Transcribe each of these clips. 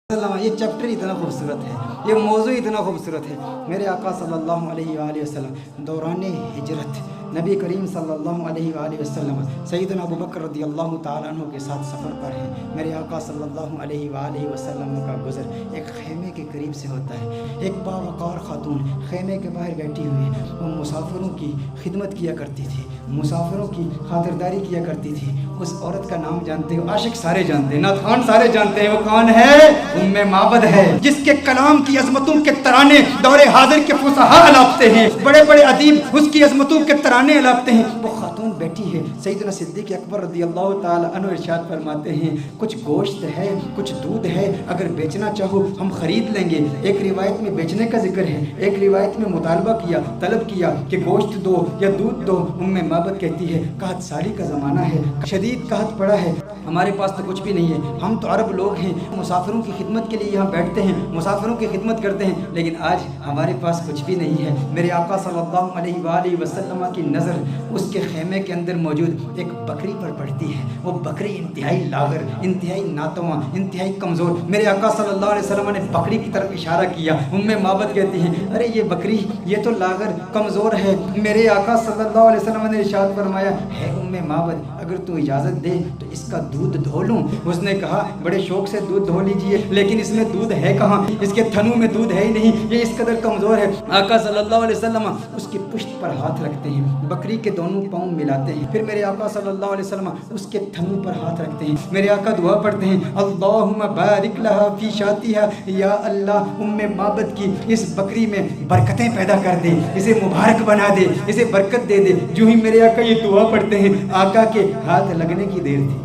یہ چیپٹر اتنا خوبصورت ہے، یہ موضوع اتنا خوبصورت ہے۔ میرے آقا صلی اللہ علیہ وآلہ وسلم دوران ہجرت نبی کریم صلی اللہ علیہ وآلہ وسلم سیدنا ابو بکر رضی اللہ تعالیٰ عنہ کے ساتھ سفر پر ہیں۔ میرے آقا صلی اللہ علیہ وآلہ وسلم کا گزر ایک خیمے کے قریب سے ہوتا ہے۔ ایک باوقار خاتون خیمے کے باہر بیٹھی ہوئی، وہ مسافروں کی خدمت کیا کرتی تھی، مسافروں کی خاطرداری کیا کرتی تھی۔ اس عورت کا نام جانتے ہو؟ عاشق سارے جانتے ہیں، نعت سارے جانتے ہیں۔ وہ کون ہے؟ ام معبد ہے، جس کے کلام کی عظمتوں کے ترانے دور حاضر کے فصحاء الاپتے ہیں، بڑے بڑے ادیب اس کی عظمتوں کے ترانے الاپتے ہیں۔ وہ خاتون بیٹھی ہے، سیدنا صدیق اکبر رضی اللہ تعالی عنہ ارشاد فرماتے ہیں کچھ گوشت ہے، کچھ دودھ ہے، اگر بیچنا چاہو ہم خرید لیں گے۔ ایک روایت میں بیچنے کا ذکر ہے، ایک روایت میں مطالبہ کیا، طلب کیا کہ گوشت دو یا دودھ دو۔ ام معبد کہتی ہے قحط سالی کا زمانہ ہے، شدید قحط پڑا ہے، ہمارے پاس تو کچھ بھی نہیں ہے، ہم تو عرب لوگ ہیں، مسافروں کی خدمت کے لیے یہاں بیٹھتے ہیں، مسافروں کی خدمت کرتے ہیں، لیکن آج ہمارے پاس کچھ بھی نہیں ہے۔ میرے آقا صلی اللہ علیہ وآلہ وسلم کی نظر اس کے خیمے کے اندر موجود ایک بکری پر پڑتی ہے۔ وہ بکری انتہائی لاغر، انتہائی ناتواں، انتہائی کمزور۔ میرے آقا صلی اللہ علیہ وسلم نے بکری کی طرف اشارہ کیا۔ ام معبد کہتی ہیں ارے یہ بکری یہ تو لاغر کمزور ہے۔ میرے آقا صلی اللہ علیہ وسلم نے ارشاد فرمایا ہے ام معبد اگر تو اجازت دے تو اس کا دودھ دھو لوں۔ اس نے کہا بڑے شوق سے دودھ دھو لیجئے، لیکن اس میں دودھ ہے کہاں؟ اس کے تھنوں میں دودھ ہے ہی نہیں، یہ اس قدر کمزور ہے۔ آقا صلی اللہ علیہ وسلم اس کی پشت پر ہاتھ رکھتے ہیں، بکری کے دونوں پاؤں ملاتے ہیں، پھر میرے آقا صلی اللہ علیہ وسلم اس کے تھنوں پر ہاتھ رکھتے ہیں۔ میرے آقا دعا پڑھتے ہیں اللہم بارک لہا فی شاتھا، یا اللہ ام معبد کی اس بکری میں برکتیں پیدا کر دے، اسے مبارک بنا دے، اسے برکت دے دے۔ جو ہی میرے آقا یہ دعا پڑھتے ہیں، آقا کے ہاتھ لگنے کی دیر تھی،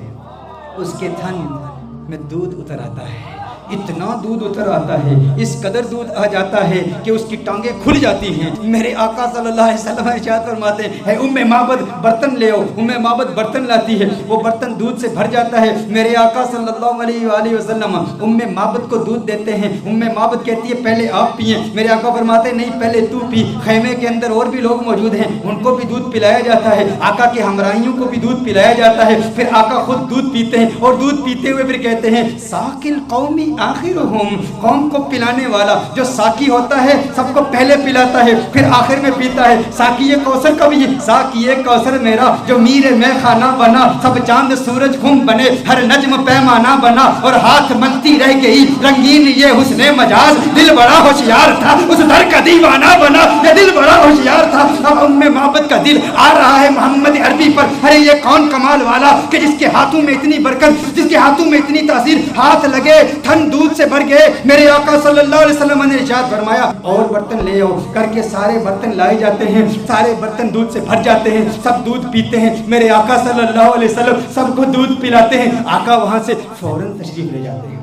اس کے تھن میں دودھ اتر آتا ہے، اتنا دودھ اتر آتا ہے، اس قدر دودھ آ جاتا ہے کہ اس کی ٹانگیں کھل جاتی ہیں۔ میرے آقا صلی اللہ علیہ وسلم ارشاد فرماتے ہیں ام معبد برتن لے آؤ۔ ام معبد برتن لاتی ہے، وہ برتن دودھ سے بھر جاتا ہے۔ میرے آقا صلی اللہ علیہ وآلہ وسلم ام معبد کو دودھ دیتے ہیں۔ ام معبد کہتی ہے پہلے آپ پئیں۔ میرے آقا فرماتے ہیں نہیں پہلے تو پی۔ خیمے کے اندر اور بھی لوگ موجود ہیں، ان کو بھی دودھ پلایا جاتا ہے، آقا کے ہمراہیوں کو بھی دودھ پلایا جاتا ہے۔ پھر آقا خود دودھ پیتے ہیں اور دودھ پیتے ہوئے پھر کہتے ہیں ساقی القومی آخرہم، قوم کو پلانے والا جو ساقی ہوتا ہے سب کو پہلے پلاتا ہے پھر آخر میں پیتا ہے۔ ساقی کوثر کا بھی ساقی کوثر میرا جو میر میں خانہ بنا، سب چاند سورج خم بنے، ہر نجم پیمانہ بنا، اور ہاتھ ملتی رہ گئی رنگین یہ حسن مجاز، دل بڑا ہوشیار تھا اس در کا دیوانہ بنا، یہ دل بڑا ہوشیار تھا۔ اب ام معبد کا دل آ رہا ہے محمد عربی پر، ارے یہ کون کمال والا کہ جس کے ہاتھوں میں اتنی برکت، جس کے ہاتھوں میں اتنی تاثیر، ہاتھ لگے تھن دودھ سے بھر گئے۔ میرے آقا صلی اللہ علیہ وسلم نے ارشاد فرمایا اور برتن لے آؤ کر کے سارے برتن لائے جاتے ہیں، سارے برتن دودھ سے بھر جاتے ہیں، سب دودھ پیتے ہیں۔ میرے آقا صلی اللہ علیہ وسلم سب کو دودھ پلاتے ہیں۔ آقا وہاں سے فوراً تشریف لے جاتے ہیں۔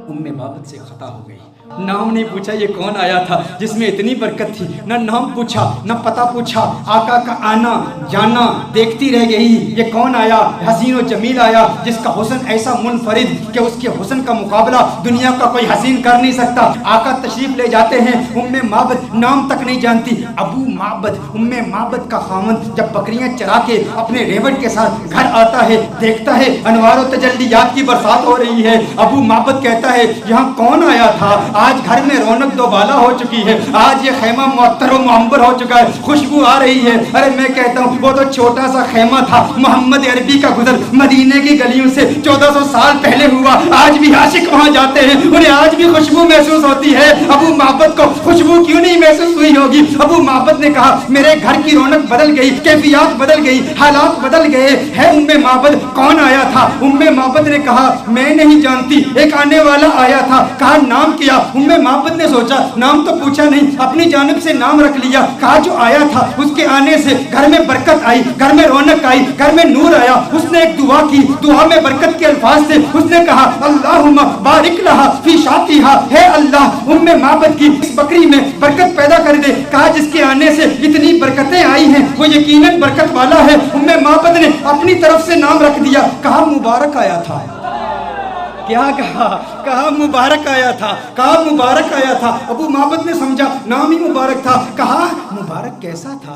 ام معبد سے خطا ہو گئی، نام نہیں پوچھا یہ کون آیا تھا جس میں اتنی برکت تھی، نہ نام پوچھا نہ پتہ پوچھا، آقا کا آنا جانا دیکھتی رہ گئی یہ کون آیا، حسین و جمیل آیا جس کا حسن ایسا منفرد کہ اس کے حسن کا مقابلہ دنیا کا کوئی حسین کر نہیں سکتا۔ آقا تشریف لے جاتے ہیں، ام معبد نام تک نہیں جانتی، ابو معبد ام معبد کا خامند جب بکریاں چرا کے اپنے ریوڑ کے ساتھ گھر آتا ہے، دیکھتا ہے انوار و تجلیات کی برسات ہو رہی ہے۔ ابو معبد کہتا ہے یہاں کون آیا تھا، آج گھر میں رونق دوبالا ہو چکی ہے، آج یہ خیمہ معطر و معمبر ہو چکا ہے، خوشبو آ رہی ہے۔ ارے میں کہتا ہوں وہ تو چھوٹا سا خیمہ تھا، محمد عربی کا گزر مدینے کی گلیوں سے 1400 سال پہلے ہوا، آج بھی عاشق وہاں جاتے ہیں، انہیں آج بھی خوشبو محسوس ہوتی ہے۔ ابو معبد کو خوشبو کیوں نہیں محسوس ہوئی ہوگی؟ ابو معبد نے کہا میرے گھر کی رونق بدل گئی، کیفیات بدل گئی، حالات بدل گئے ہے۔ ام معبد کون آیا تھا؟ ام معبد نے کہا میں نہیں جانتی، ایک آنے والا آیا تھا، کہا نام کیا؟ ام معبد نے سوچا نام تو پوچھا نہیں، اپنی جانب سے نام رکھ لیا، کہا جو آیا تھا اس کے آنے سے گھر میں برکت آئی، گھر میں رونق آئی، گھر میں نور آیا۔ اس نے ایک دعا کی، دعا میں برکت کے الفاظ تھے، اس نے کہا اللہم بارک لہا فی شاتھا، ہے اللہ ام معبد کی اس بکری میں برکت پیدا کر دے۔ کہا جس کے آنے سے اتنی برکتیں آئی ہیں وہ یقیناً برکت والا ہے۔ ام معبد نے اپنی طرف سے نام رکھ دیا، کہا مبارک آیا تھا۔ کیا کہا؟ کہا مبارک آیا تھا، کہا مبارک آیا تھا۔ ابو معبد نے سمجھا نام ہی مبارک تھا، کہا مبارک کیسا تھا؟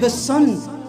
the sun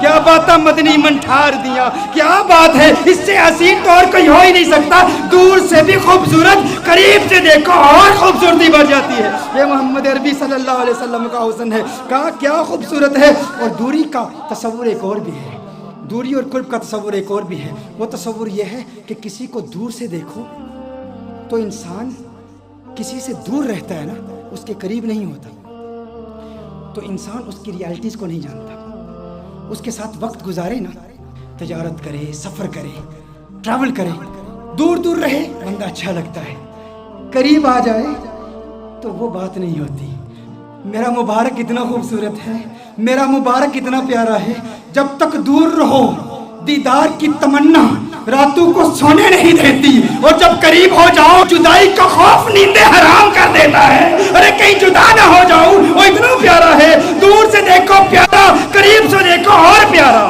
کیا باتیں مدنی منٹھار دیا، کیا بات ہے، اس سے حسین تو اور کوئی ہو ہی نہیں سکتا، دور سے بھی خوبصورت، قریب سے دیکھو اور خوبصورتی بڑھ جاتی ہے۔ یہ محمد عربی صلی اللہ علیہ وسلم کا حسن ہے، کہا کیا خوبصورت ہے۔ اور دوری کا تصور ایک اور بھی ہے، دوری اور قرب کا تصور ایک اور بھی ہے۔ وہ تصور یہ ہے کہ کسی کو دور سے دیکھو تو انسان کسی سے دور رہتا ہے نا، اس کے قریب نہیں ہوتا، تو انسان اس کی ریالٹیز کو نہیں جانتا۔ اس کے ساتھ وقت گزارے نا، تجارت کرے، سفر کرے، ٹریول کرے، دور دور رہے، بندہ اچھا لگتا ہے، قریب آ جائے تو وہ بات نہیں ہوتی۔ میرا مبارک اتنا خوبصورت ہے، میرا مبارک اتنا پیارا ہے، جب تک دور رہو دیدار کی تمنا راتوں کو سونے نہیں دیتی، اور جب قریب ہو جاؤ جدائی کا خوف نیندیں حرام کر دیتا ہے۔ ارے کہیں جدا نہ ہو جاؤ، وہ اتنا پیارا ہے، دور سے دیکھو پیارا، قریب سے دیکھو اور پیارا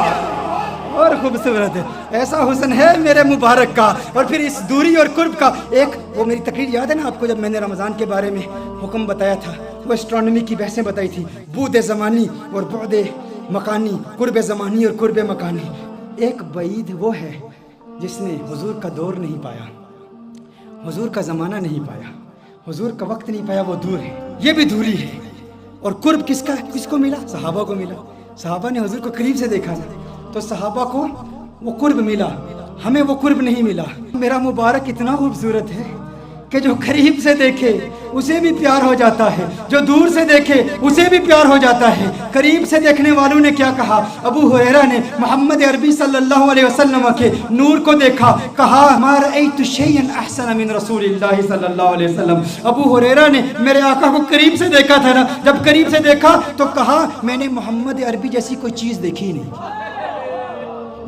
اور خوبصورت ہے۔ ایسا حسن ہے میرے مبارک کا۔ اور پھر اس دوری اور قرب کا ایک، وہ میری تقریر یاد ہے نا آپ کو، جب میں نے رمضان کے بارے میں حکم بتایا تھا، وہ اسٹرانومی کی بحثیں بتائی تھی، بود زمانی اور بعد مکانی، قرب زمانی اور قرب مکانی۔ ایک بعید وہ ہے جس نے حضور کا دور نہیں پایا، حضور کا زمانہ نہیں پایا، حضور کا وقت نہیں پایا، وہ دور ہے، یہ بھی دوری ہے۔ اور قرب کس کو ملا؟ صحابہ کو ملا۔ صحابہ نے حضور کو قریب سے دیکھا نا، تو صحابہ کو وہ قرب ملا، ہمیں وہ قرب نہیں ملا۔ میرا مبارک اتنا خوبصورت ہے کہ جو قریب سے دیکھے اسے بھی پیار ہو جاتا ہے، جو دور سے دیکھے اسے بھی پیار ہو جاتا ہے۔ قریب سے دیکھنے والوں نے کیا کہا؟ ابو ہریرہ نے محمد عربی صلی اللہ علیہ وسلم کے نور کو دیکھا، کہا ما رأیت شیئا احسن من رسول اللہ صلی اللہ علیہ وسلم۔ ابو ہریرہ نے میرے آقا کو قریب سے دیکھا تھا نا، جب قریب سے دیکھا تو کہا میں نے محمد عربی جیسی کوئی چیز دیکھی نہیں۔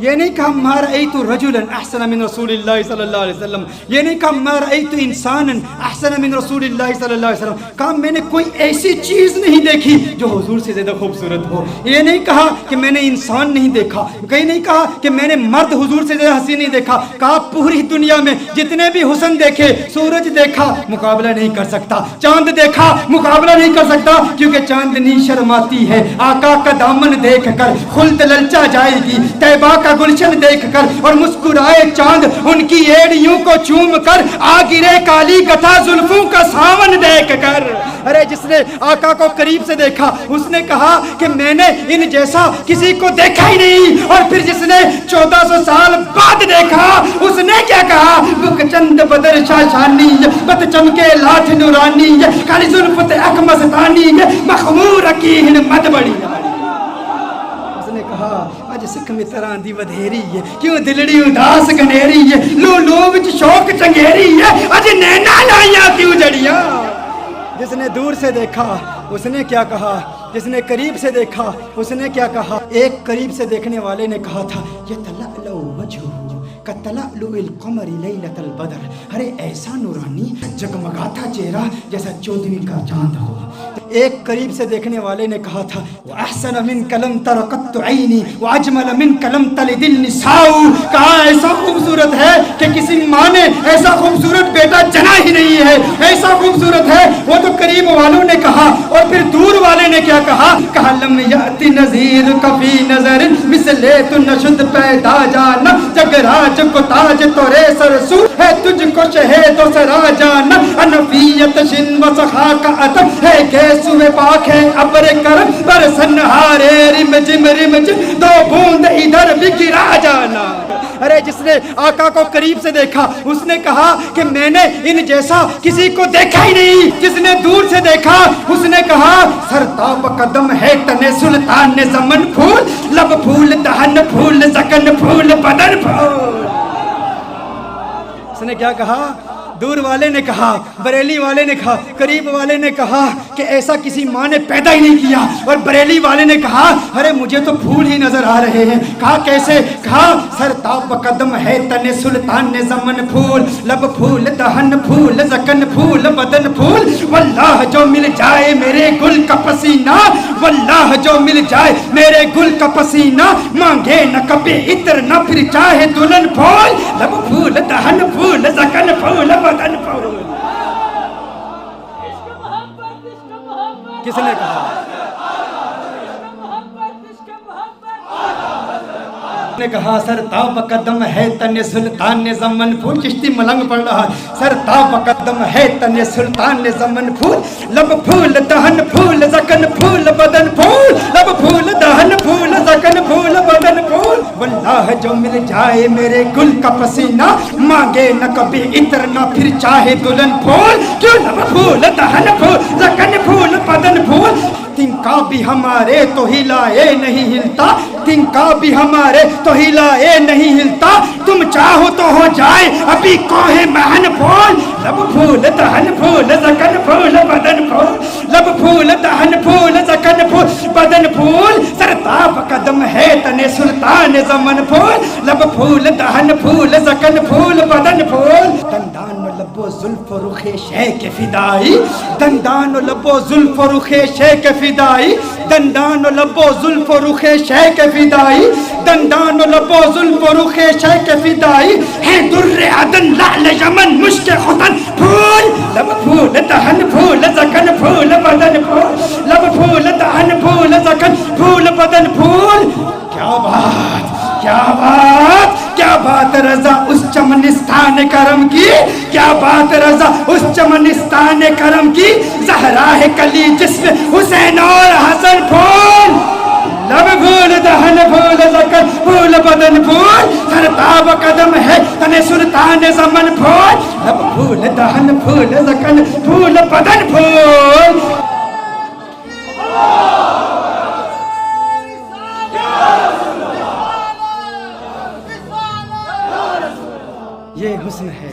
یہ نہیں کہا ما رأیت رجلا احسن من رسول اللہ صلی اللہ علیہ وسلم، یہ نہیں کہا ما رأیت انسانا احسن من رسول اللہ صلی اللہ علیہ وسلم، کہا میں نے کوئی ایسی چیز نہیں دیکھی جو حضور سے زیادہ خوبصورت ہو۔ یہ نہیں کہا کہ میں نے انسان نہیں دیکھا، کہیں نہیں کہا کہ میں نے مرد حضور سے زیادہ حسین نہیں دیکھا، کہا پوری دنیا میں جتنے بھی حسن دیکھے، سورج دیکھا مقابلہ نہیں کر سکتا، چاند دیکھا مقابلہ نہیں کر سکتا، کیونکہ چاندنی شرماتی ہے آقا کا دامن دیکھ کر، خلد للچا جائے گی طیبہ کا گلشن دیکھ کر، اور مسکرائے چاند ان کی ایڑیوں کو چوم کر، آ گرے کالی گتھا زلفوں کا ساون دیکھ کر۔ ارے جس نے آقا کو قریب سے دیکھا اس نے کہا کہ میں نے ان جیسا کسی کو دیکھا ہی نہیں، اور پھر جس نے 1400 سال بعد دیکھا اس نے کیا کہا؟ بک چند بدر شاشانی، بت چمکے لاٹھ نورانی، کالی زلفت اکمستانی، مخمور کی مد بڑی۔ نے کہا اج سکھ متراں دی ودھیری ہے، کیوں دلڑی اداس گنیری ہے، لو لو وچ شوق چنگیری ہے، اج نینا لائیاں کیوں جڑیاں۔ جس نے دور سے دیکھا اس نے کیا کہا، جس نے قریب سے دیکھا اس نے کیا کہا؟ ایک قریب سے دیکھنے والے نے کہا تھا یتلألؤ وجہہ کتلألؤ القمر لیلۃ البدر، ارے ایسا نورانی جگمگاتا چہرہ جیسا 14ویں کا چاند ہو۔ ایک قریب سے دیکھنے والے نے کہا تھا وَأَحْسَنَ مِنْكَ لَمْ تَرَ قَطُّ عَيْنِي وَأَجْمَلَ مِنْكَ لَمْ تَلِدِ النِّسَاءُ، کہا ایسا خوبصورت ہے کہ کسی ماں نے ایسا خوبصورت بیٹا جنا ہی نہیں ہے، ایسا خوبصورت ہے۔ وہ تو قریب والوں نے کہا، اور پھر دور والے نے کیا کہا؟ کہا لم یأتی نذیر کفی نظر مثلے تو نشد پیدا جانا، جگ راج کو تاج تورے سرسو ہے تجھ کو شہید و سرا جانا، انفیت شن و سخا کا عطب ہے گیسوے پاک ہے ابر کرم، برسن ہارے رم جم دو بوند ادھر بھی گرا جانا۔ ارے جس نے آقا کو قریب سے دیکھا اس نے کہا کہ میں نے ان جیسا کسی کو دیکھا ہی نہیں۔ جس نے دور سے دیکھا اس نے کہا سرتاب قدم ہے تن سلطان زمن پھول، لب پھول دہن پھول زکن پھول بدن پھول۔ اس نے کیا کہا؟ دور والے نے کہا، بریلی والے نے کہا، قریب والے نے کہا کہ ایسا کسی ماں نے پیدا ہی نہیں کیا، اور بریلی والے نے کہا ارے مجھے تو پھول ہی نظر آ رہے ہیں۔ کہا کیسے؟ کہا سرتاب قدم ہے تن سلطان زمن پھول، لب پھول دہن پھول زکن پھول بدن پھول، واللہ جو مل جائے میرے گل کا پسینہ، واللہ جو مل جائے میرے گل کا پسینہ، مانگے نہ کبھی عطر نہ پھر چاہے دلہن پھول، لب پھول دہن پھول زکن پھول بدن پھول۔ کس نے کہا؟ نے کہا سر تاب قدم ہے تن سلطان زمن پھول. چشتی ملنگ پڑھ رہا. سر تاب قدم ہے تن سلطان زمن پھول. لب پھول دہن پھول زکن پھول بدن پھول. لب پھول دہن پھول زکن پھول بدن پھول. واللہ جو مل جائے میرے گل کا پسینہ مانگے نہ کبھی عطر نہ پھر چاہے دلہن پھول. کیوں لب پھول دہن پھول زکن پھول بدن پھول. تنکا بھی ہمارے تو ہلائے نہیں ہلتا. تنکا بھی ہمارے تو ہلائے نہیں ہلتا. تم چاہو تو ہو جائے ابھی کوہ مہن پھول. لب پھول دہن پھول زکن پھول بدن پھول. لب پھول دہن پھول زکن پھول بدن پھول. سرتاب قدم ہے تن سلطان زمن پھول. لب پھول دہن پھول زکن پھول بدن پھول. دندان و لب و زلف و رخ شیخ فدائی. دندان و لب و زلف و رخ شیخ فدائی. دندان و لب و زلف و رخ شیخ فدائی. دندان و لب و زلف و رخ شیخ فدائی. ہے در عدن لعل یمن مشک ختن پھول. لب پھول دہن پھول زکن پھول بدن پھول. لب پھول دہن پھول زکن پھول بدن پھول. کیا بات کیا بات کیا بات رضا اس چمنستان کرم کی. کیا بات رضا اس چمنستان کرم کی. زہرا ہے کلی جسم حسین اور حسن پھول. لب پھول دہن پھول زکن پھول بدن پھول. سرتاب قدم ہے تن سلطان زمن پھول. لب پھول دہن پھول زکن پھول بدن پھول. یہ حسن ہے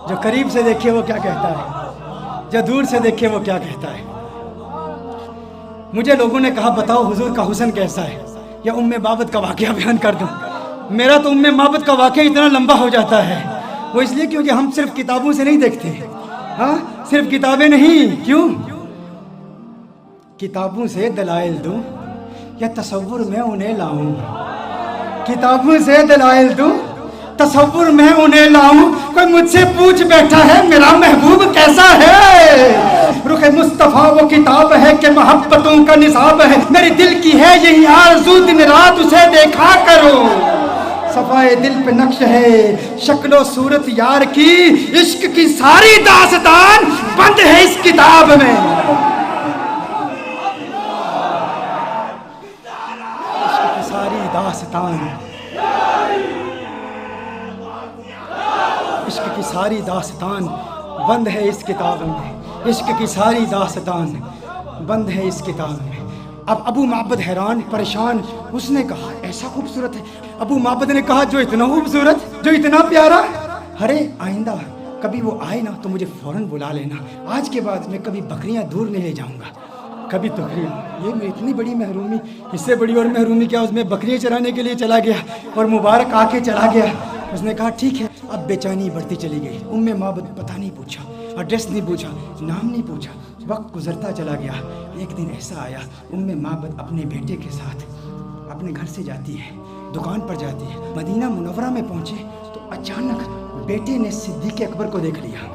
جو قریب سے دیکھے وہ کیا کہتا ہے, جو دور سے دیکھے وہ کیا کہتا ہے. مجھے لوگوں نے کہا بتاؤ حضور کا حسن کیسا ہے, یا ام بابت کا واقعہ بیان کر دوں. میرا تو ام بابت کا واقعہ اتنا لمبا ہو جاتا ہے. وہ اس لیے کیونکہ ہم صرف کتابوں سے نہیں دیکھتے. ہاں صرف کتابیں نہیں. کیوں؟ کتابوں سے دلائل دوں یا تصور میں انہیں لاؤں. کتابوں سے دلائل دوں تصور میں انہیں لاؤں. کوئی مجھ سے پوچھ بیٹھا ہے میرا محبوب کیسا ہے. رخ مصطفیٰ وہ کتاب ہے کہ محبتوں کا نصاب ہے. میرے دل کی ہے یہی آرزو دن رات اسے دیکھا کرو. صفائے دل پہ نقش ہے شکل و صورت یار کی. عشق کی ساری داستان بند ہے اس کتاب میں. عشق کی ساری داستان عشق کی ساری داستان بند ہے اس کتاب میں. عشق کی ساری داستان بند ہے اس کتاب میں. اب ابو معبد حیران پریشان. اس نے کہا ایسا خوبصورت ہے. ابو معبد نے کہا جو اتنا خوبصورت جو اتنا پیارا. ارے آئندہ کبھی وہ آئے نا تو مجھے فوراً بلا لینا. آج کے بعد میں کبھی بکریاں دور نہیں لے جاؤں گا. کبھی تقریر یہ میں اتنی بڑی محرومی, اس سے بڑی اور محرومی کیا. اس میں بکریاں چرانے کے لیے چلا گیا اور مبارک آ کے چلا گیا. اس نے کہا ٹھیک ہے. اب بے چینی بڑھتی چلی گئی. ام معبد پتہ نہیں پوچھا, ایڈریس نہیں پوچھا, نام نہیں پوچھا. وقت گزرتا چلا گیا. ایک دن ایسا آیا ام معبد اپنے بیٹے کے ساتھ اپنے گھر سے جاتی ہے, دکان پر جاتی ہے. مدینہ منورہ میں پہنچے تو اچانک بیٹے نے صدیق اکبر کو دیکھ لیا.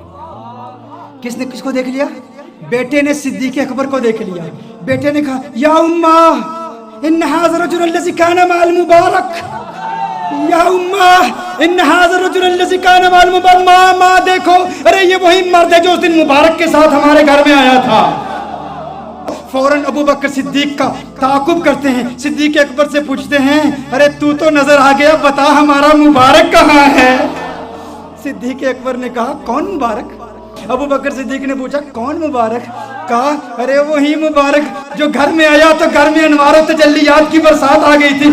کس نے کس کو دیکھ لیا؟ بیٹے نے صدیق اکبر کو دیکھ لیا. بیٹے نے کہا یا امّا ان ھذا الرجل الذی کان مع المبارک. یا امّا ان ھذا الرجل الذی کان مع المبارک. ماں دیکھو, ارے یہ وہی مرد ہے جو اس دن مبارک کے ساتھ ہمارے گھر میں آیا تھا. فوراً ابو بکر صدیق کا تعاقب کرتے ہیں. صدیق اکبر سے پوچھتے ہیں ارے تو نظر آ گیا, بتا ہمارا مبارک کہاں ہے. صدیق اکبر نے کہا کون مبارک. ابو بکر صدیق نے پوچھا کون مبارک. کہا ارے وہی مبارک جو گھر میں آیا تو گھر میں انوار و تجلیات کی برسات آ گئی تھی.